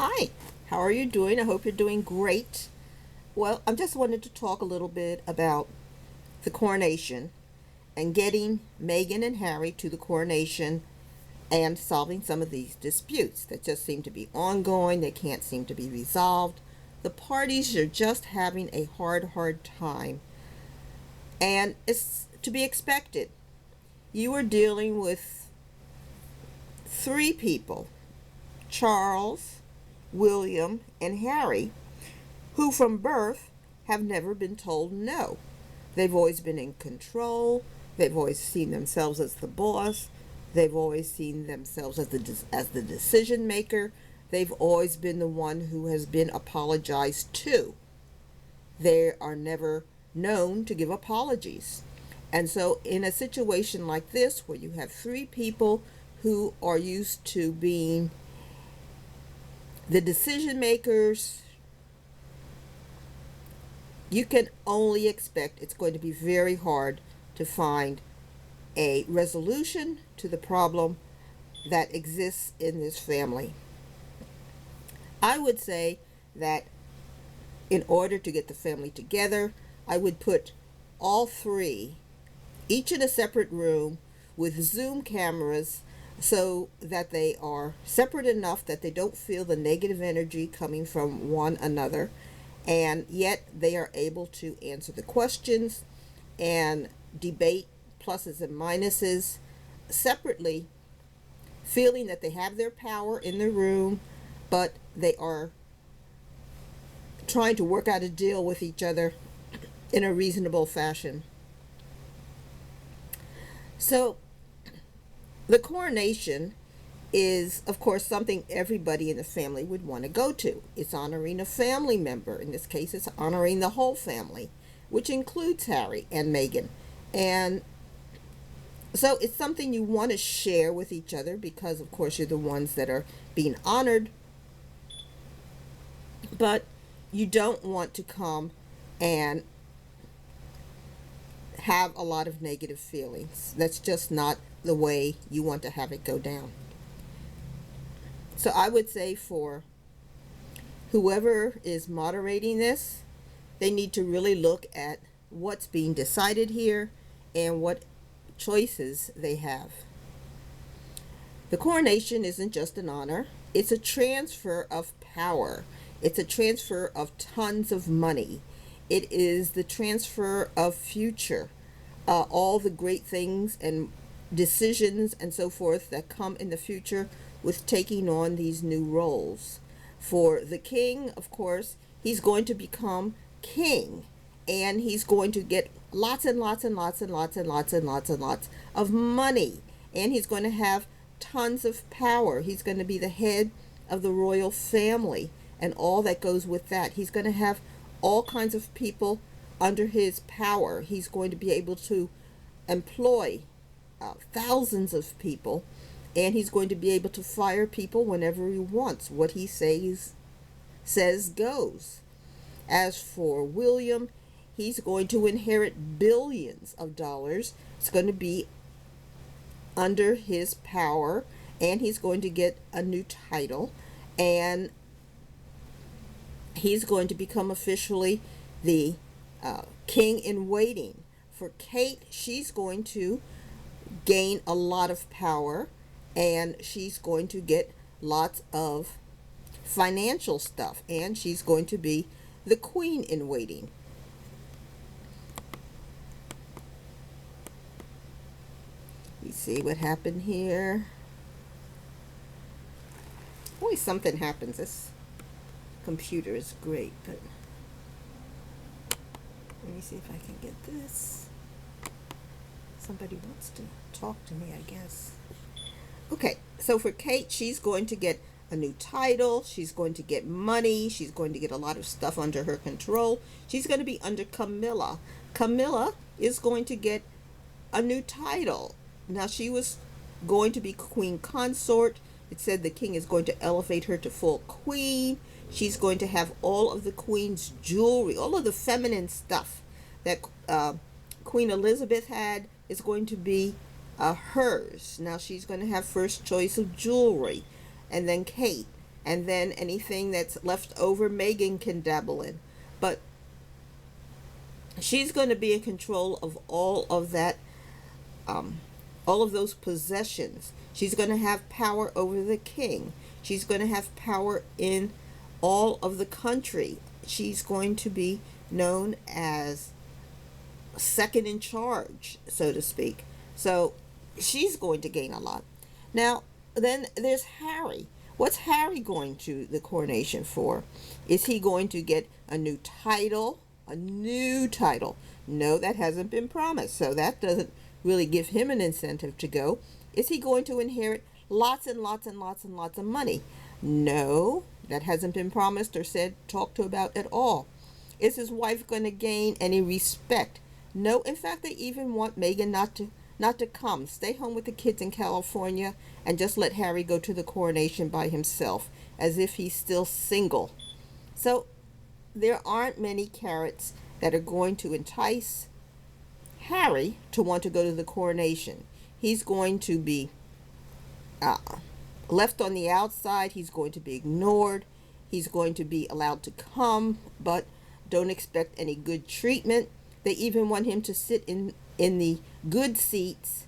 Hi, how are you doing? I hope you're doing great. Well, I just wanted to talk a little bit about the coronation and getting Meghan and Harry to the coronation and solving some of these disputes that just seem to be ongoing. They can't seem to be resolved. The parties are just having a hard time, and it's to be expected. You are dealing with three people: Charles, William, and Harry, who from birth have never been told no. They've always been in control. They've always seen themselves as the boss. They've always seen themselves as the decision maker. They've always been the one who has been apologized to. They are never known to give apologies. And so in a situation like this, where you have three people who are used to being the decision makers, you can only expect it's going to be very hard to find a resolution to the problem that exists in this family. I would say that in order to get the family together, I would put all three, each in a separate room with Zoom cameras, so that they are separate enough that they don't feel the negative energy coming from one another, and yet they are able to answer the questions and debate pluses and minuses separately, feeling that they have their power in the room, but they are trying to work out a deal with each other in a reasonable fashion. So the coronation is, of course, something everybody in the family would want to go to. It's honoring a family member. In this case, it's honoring the whole family, which includes Harry and Meghan. And so it's something you want to share with each other because, of course, you're the ones that are being honored. But you don't want to come and have a lot of negative feelings. That's just not the way you want to have it go down. So I would say for whoever is moderating this, they need to really look at what's being decided here and what choices they have. The coronation isn't just an honor, it's a transfer of power. It's a transfer of tons of money. It is the transfer of future, all the great things and decisions and so forth that come in the future with taking on these new roles. For the king, of course, he's going to become king, and he's going to get lots and lots and lots and lots and lots and lots and lots of money, and he's going to have tons of power. He's going to be the head of the royal family and all that goes with that. He's going to have all kinds of people under his power. He's going to be able to employ thousands of people, and he's going to be able to fire people whenever he wants. What he says goes. As for William, he's going to inherit billions of dollars. It's going to be under his power, and he's going to get a new title, and he's going to become officially the king in waiting. For Kate, she's going to gain a lot of power, and she's going to get lots of financial stuff, and she's going to be the queen in waiting. You see what happened here? Always something happens. This computer is great, but let me see if I can get this. Somebody wants to talk to me, I guess. Okay, so for Kate, she's going to get a new title. She's going to get money. She's going to get a lot of stuff under her control. She's going to be under Camilla. Camilla is going to get a new title. Now, she was going to be queen consort. It said the king is going to elevate her to full queen. She's going to have all of the queen's jewelry, all of the feminine stuff that Queen Elizabeth had is going to be hers. Now she's going to have first choice of jewelry, and then Kate, and then anything that's left over, Meghan can dabble in. But she's going to be in control of all of that, all of those possessions. She's going to have power over the king. She's going to have power in all of the country. She's going to be known as second in charge, so to speak. So she's going to gain a lot. Now, then there's Harry. What's Harry going to the coronation for? Is he going to get a new title? A new title? No, that hasn't been promised. So that doesn't really give him an incentive to go. Is he going to inherit lots and lots and lots and lots of money? No, that hasn't been promised or said, talked to about at all. Is his wife going to gain any respect? No, in fact, they even want Meghan not to come. Stay home with the kids in California and just let Harry go to the coronation by himself, as if he's still single. So there aren't many carrots that are going to entice Harry to want to go to the coronation. He's going to be left on the outside. He's going to be ignored. He's going to be allowed to come, but don't expect any good treatment. They even want him to sit in the good seats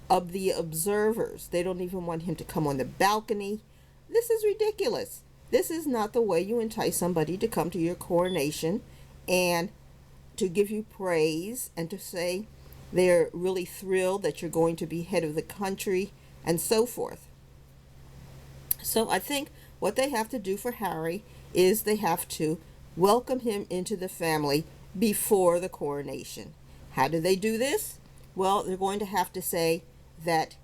of the observers. They don't even want him to come on the balcony. This is ridiculous. This is not the way you entice somebody to come to your coronation and to give you praise and to say they're really thrilled that you're going to be head of the country and so forth. So I think what they have to do for Harry is they have to welcome him into the family before the coronation. How do they do this? Well, they're going to have to say that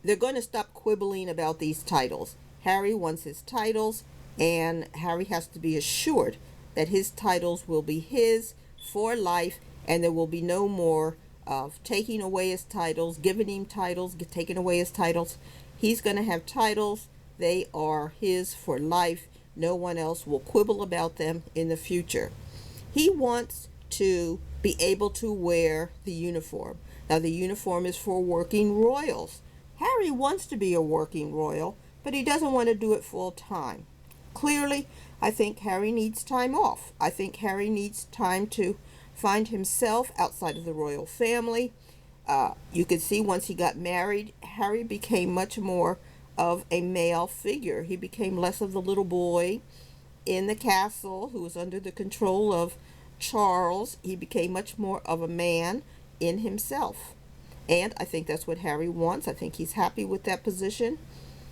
they're going to stop quibbling about these titles. Harry wants his titles, and Harry has to be assured that his titles will be his for life, and there will be no more of taking away his titles, giving him titles, taking away his titles. He's going to have titles. They are his for life. No one else will quibble about them in the future. He wants to be able to wear the uniform. Now, the uniform is for working royals. Harry wants to be a working royal, but he doesn't want to do it full time. Clearly, I think Harry needs time off. I think Harry needs time to find himself outside of the royal family. You could see once he got married, Harry became much more of a male figure. He became less of the little boy in the castle who was under the control of Charles. He became much more of a man in himself. And I think that's what Harry wants. I think he's happy with that position.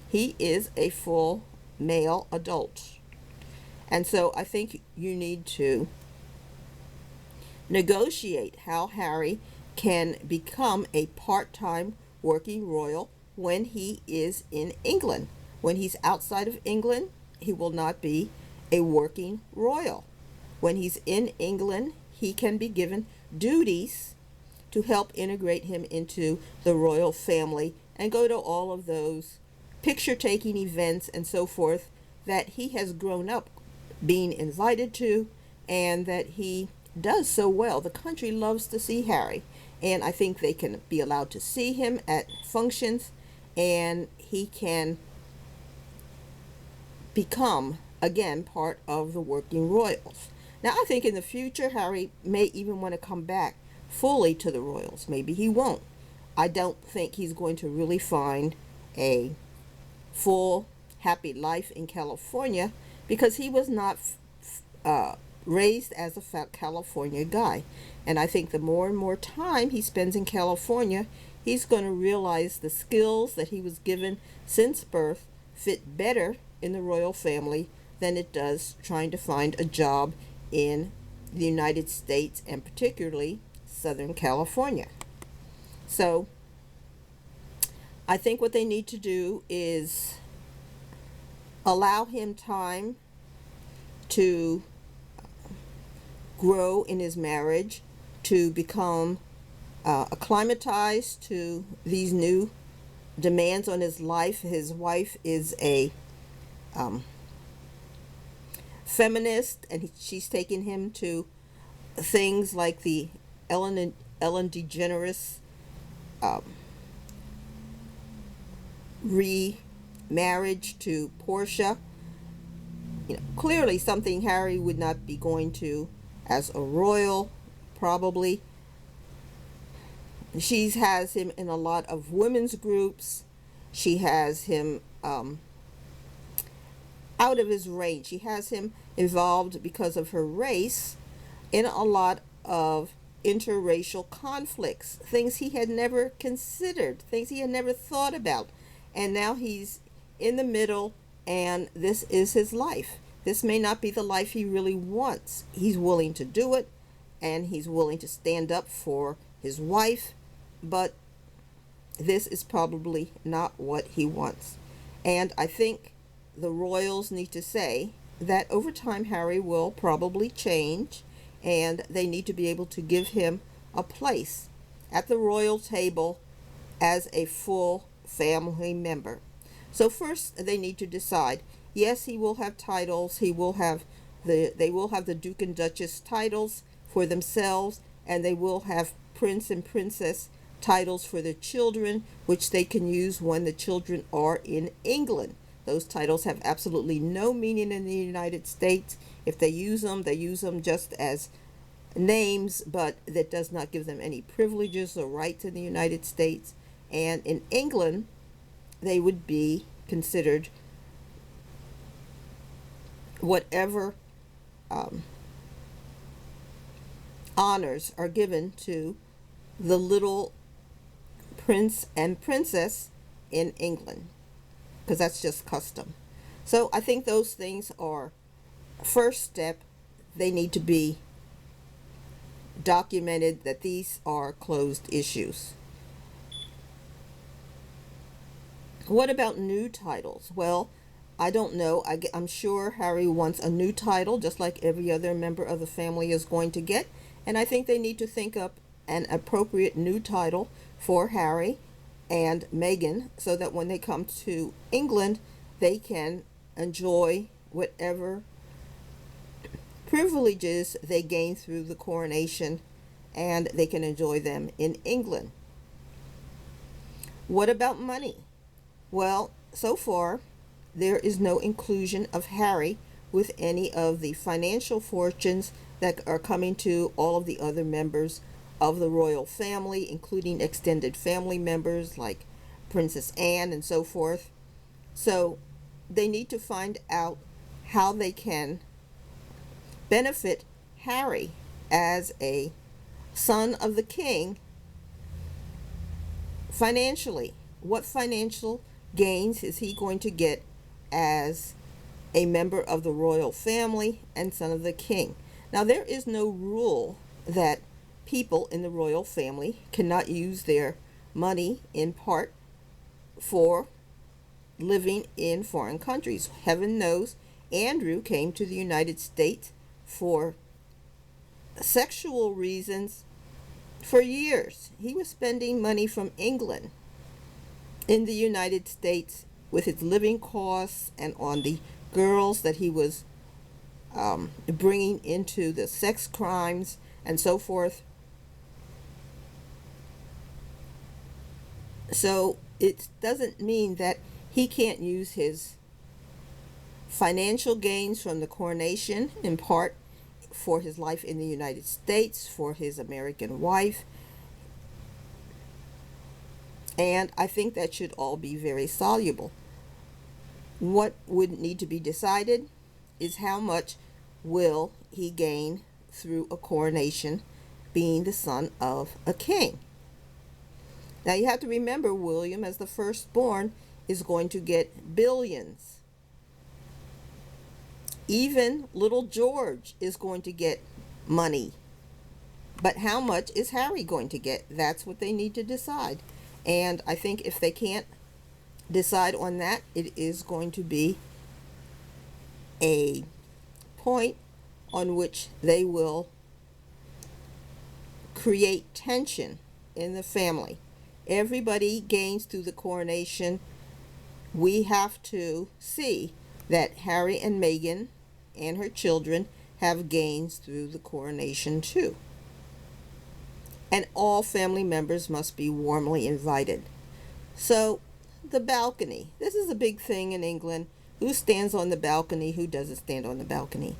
He is a full male adult. And so I think you need to negotiate how Harry can become a part-time working royal when he is in England. When he's outside of England, he will not be a working royal. When he's in England, he can be given duties to help integrate him into the royal family and go to all of those picture-taking events and so forth that he has grown up being invited to and that he does so well. The country loves to see Harry, and I think they can be allowed to see him at functions, and he can become, again, part of the working royals. Now, I think in the future, Harry may even want to come back fully to the royals. Maybe he won't. I don't think he's going to really find a full, happy life in California because he was not raised as a California guy. And I think the more and more time he spends in California, he's going to realize the skills that he was given since birth fit better in the royal family than it does trying to find a job in the United States and particularly Southern California. So I think what they need to do is allow him time to grow in his marriage, to become acclimatized to these new demands on his life. His wife is a feminist, and she's taken him to things like the Ellen DeGeneres remarriage to Portia, clearly something Harry would not be going to as a royal, probably. She has him in a lot of women's groups. She has him out of his range. She has him involved because of her race in a lot of interracial conflicts, things he had never considered, things he had never thought about. And now he's in the middle, and this is his life. This may not be the life he really wants. He's willing to do it, and he's willing to stand up for his wife, but this is probably not what he wants. And I think the royals need to say that over time Harry will probably change, and they need to be able to give him a place at the royal table as a full family member. So first they need to decide, yes, he will have titles, they will have the Duke and Duchess titles for themselves, and they will have Prince and Princess titles for their children, which they can use when the children are in England. Those titles have absolutely no meaning in the United States. If they use them, they use them just as names, but that does not give them any privileges or rights in the United States. And in England, they would be considered whatever honors are given to the little prince and princess in England, because that's just custom. So I think those things are first step. They need to be documented that these are closed issues. What about new titles? Well, I don't know. I'm sure Harry wants a new title, just like every other member of the family is going to get. And I think they need to think up an appropriate new title for Harry and Meghan, so that when they come to England, they can enjoy whatever privileges they gain through the coronation, and they can enjoy them in England. What about money? Well, so far, there is no inclusion of Harry with any of the financial fortunes that are coming to all of the other members of the royal family, including extended family members like Princess Anne and so forth. So they need to find out how they can benefit Harry as a son of the king financially. What financial gains is he going to get as a member of the royal family and son of the king? Now, there is no rule that people in the royal family cannot use their money in part for living in foreign countries. Heaven knows Andrew came to the United States for sexual reasons for years. He was spending money from England in the United States with his living costs and on the girls that he was bringing into the sex crimes and so forth. So it doesn't mean that he can't use his financial gains from the coronation in part for his life in the United States, for his American wife. And I think that should all be very soluble. What would need to be decided is how much will he gain through a coronation, being the son of a king. Now you have to remember, William, as the firstborn, is going to get billions. Even little George is going to get money. But how much is Harry going to get? That's what they need to decide. And I think if they can't decide on that, it is going to be a point on which they will create tension in the family. Everybody gains through the coronation. We have to see that Harry and Meghan and her children have gains through the coronation too. And all family members must be warmly invited. So, the balcony. This is a big thing in England. who stands on the balcony, who doesn't stand on the balcony.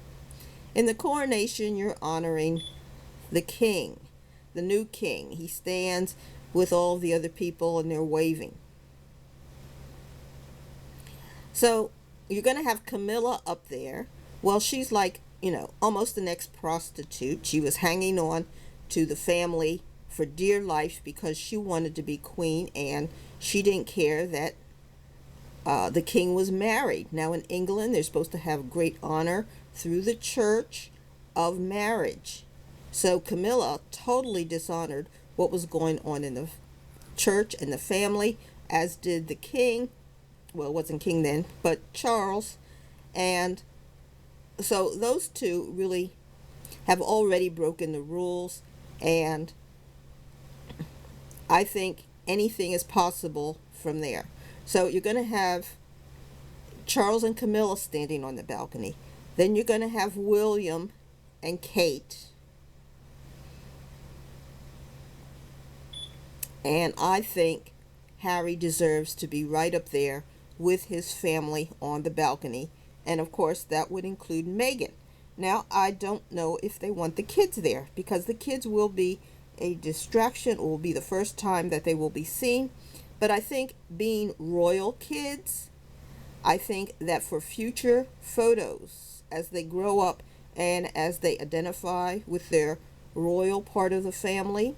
In the coronation, you're honoring the king, the new king. He stands with all the other people and they're waving. So you're going to have Camilla up there. Well, she's like, almost the next prostitute. She was hanging on to the family for dear life because she wanted to be queen, and she didn't care that the king was married. Now in England, they're supposed to have great honor through the church of marriage. So Camilla totally dishonored what was going on in the church and the family, as did the king. Well, it wasn't king then, but Charles. And so those two really have already broken the rules, and I think anything is possible from there. So you're going to have Charles and Camilla standing on the balcony. Then you're going to have William and Kate. And I think Harry deserves to be right up there with his family on the balcony. And of course, that would include Meghan. Now, I don't know if they want the kids there, because the kids will be a distraction. It will be the first time that they will be seen. But I think being royal kids, I think that for future photos, as they grow up and as they identify with their royal part of the family,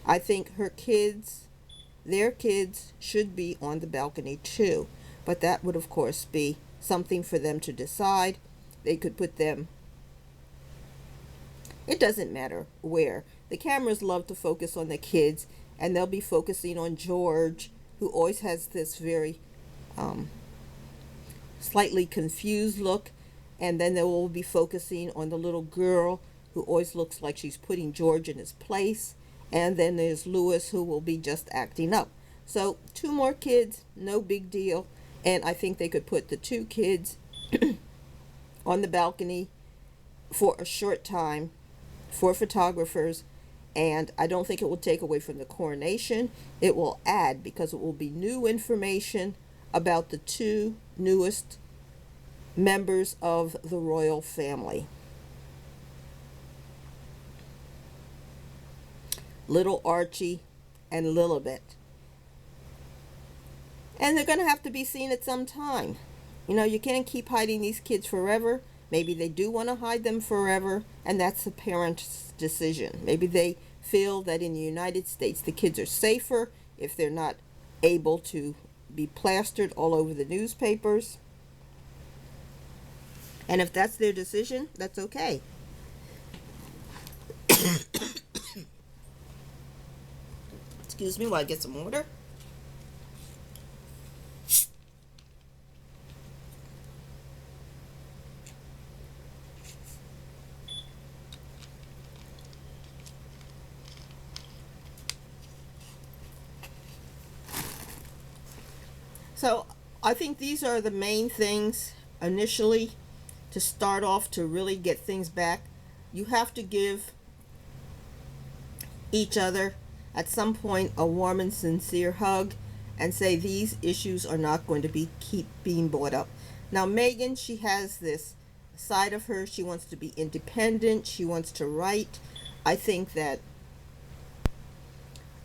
I think their kids should be on the balcony too. But that would, of course, be something for them to decide. They could put them, it doesn't matter where. The cameras love to focus on the kids, and they'll be focusing on George, who always has this very slightly confused look. And then they will be focusing on the little girl, who always looks like she's putting George in his place. And then there's Louis, who will be just acting up. So 2 more kids, no big deal. And I think they could put the 2 kids on the balcony for a short time for photographers. And I don't think it will take away from the coronation. It will add, because it will be new information about the 2 newest members of the royal family. Little Archie and Lilibet. And they're going to have to be seen at some time. You can't keep hiding these kids forever. Maybe they do want to hide them forever, and that's the parents' decision. Maybe they feel that in the United States the kids are safer if they're not able to be plastered all over the newspapers. And if that's their decision, that's okay. Excuse me while I get some water. So I think these are the main things initially to start off, to really get things back. You have to give each other at some point a warm and sincere hug and say these issues are not going to keep being brought up. Now Meghan, she has this side of her. She wants to be independent. She wants to write. I think that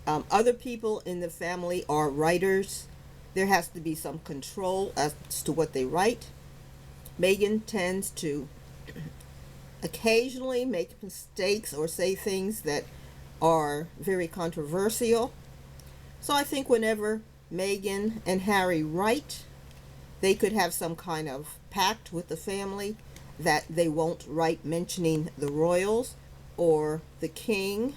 other people in the family are writers. There has to be some control as to what they write. Meghan tends to occasionally make mistakes or say things that are very controversial. So I think whenever Meghan and Harry write, they could have some kind of pact with the family that they won't write mentioning the royals or the king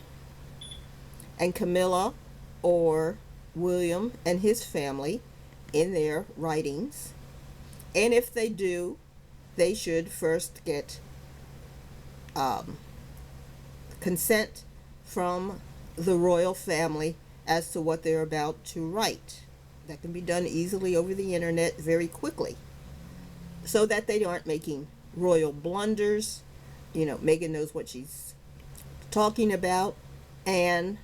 and Camilla or William and his family in their writings. And if they do, they should first get consent from the royal family as to what they're about to write. That can be done easily over the internet very quickly, so that they aren't making royal blunders. Meghan knows what she's talking about, and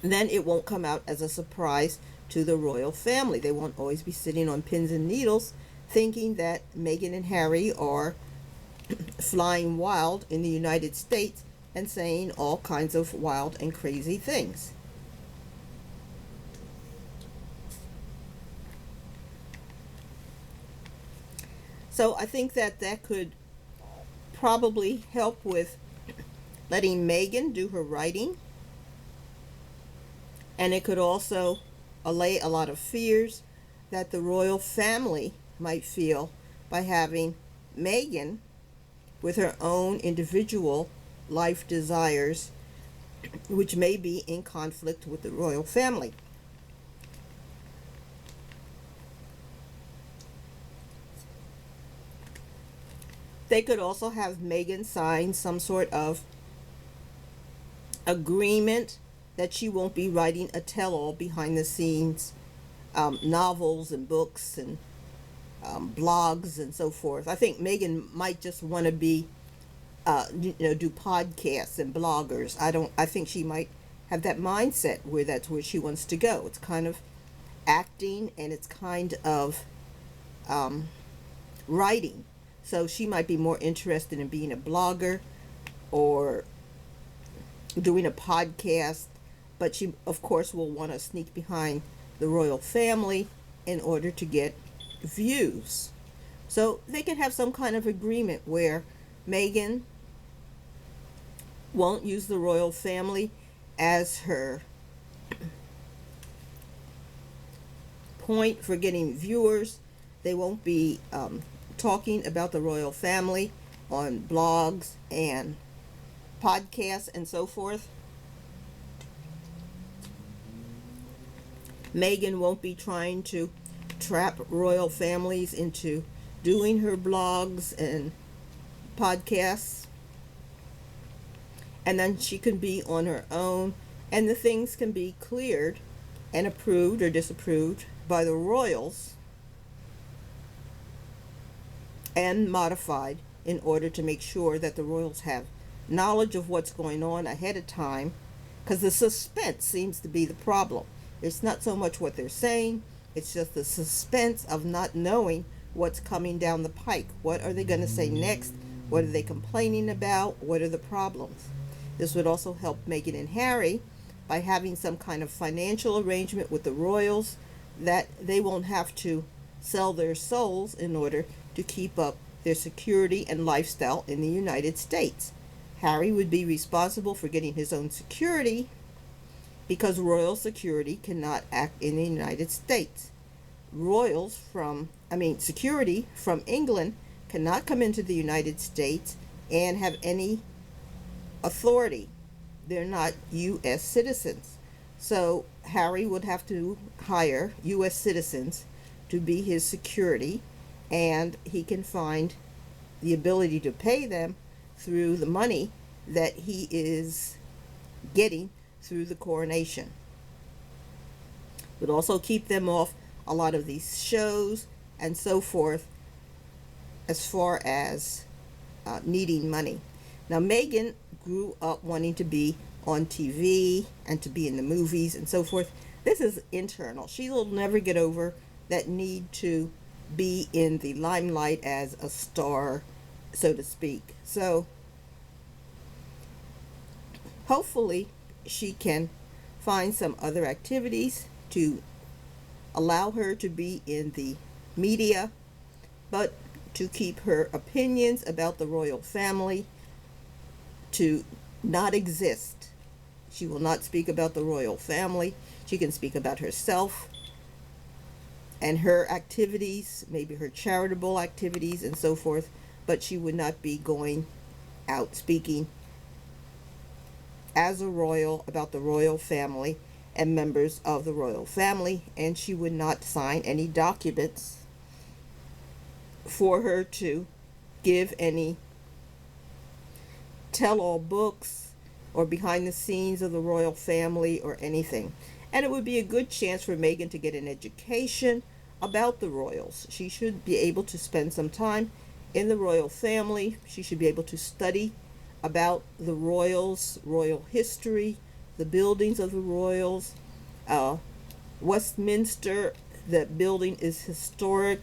then it won't come out as a surprise to the royal family. They won't always be sitting on pins and needles thinking that Meghan and Harry are flying wild in the United States and saying all kinds of wild and crazy things. So I think that that could probably help with letting Meghan do her writing. And it could also allay a lot of fears that the royal family might feel by having Meghan with her own individual life desires, which may be in conflict with the royal family. They could also have Meghan sign some sort of agreement that she won't be writing a tell-all behind the scenes novels and books and blogs and so forth. I think Meghan might just want to be do podcasts and bloggers. I think she might have that mindset where that's where she wants to go. It's kind of acting and it's kind of writing. So she might be more interested in being a blogger or doing a podcast, but she of course will want to sneak behind the royal family in order to get views. So they can have some kind of agreement where Meghan won't use the royal family as her point for getting viewers. They won't be talking about the royal family on blogs and podcasts and so forth. Meghan won't be trying to trap royal families into doing her blogs and podcasts. And then she can be on her own, and the things can be cleared and approved or disapproved by the royals and modified in order to make sure that the royals have knowledge of what's going on ahead of time, because the suspense seems to be the problem. It's not so much what they're saying, it's just the suspense of not knowing what's coming down the pike. What are they going to say next? What are they complaining about? What are the problems? This would also help Meghan and Harry by having some kind of financial arrangement with the royals that they won't have to sell their souls in order to keep up their security and lifestyle in the United States. Harry would be responsible for getting his own security because royal security cannot act in the United States. Security from England cannot come into the United States and have any authority. They're not U.S. citizens. So Harry would have to hire U.S. citizens to be his security, and he can find the ability to pay them through the money that he is getting through the coronation. Would also keep them off a lot of these shows and so forth as far as needing money. Now Meghan grew up wanting to be on TV and to be in the movies and so forth. This is internal. She will never get over that need to be in the limelight as a star, so to speak. So hopefully she can find some other activities to allow her to be in the media, but to keep her opinions about the royal family to not exist. She will not speak about the royal family. She can speak about herself and her activities, maybe her charitable activities and so forth, but she would not be going out speaking as a royal about the royal family and members of the royal family, and she would not sign any documents for her to give any tell-all books or behind the scenes of the royal family or anything. And it would be a good chance for Meghan to get an education about the royals. She should be able to spend some time in the royal family. She should be able to study about the royals, royal history, the buildings of the royals, Westminster, that building is historic.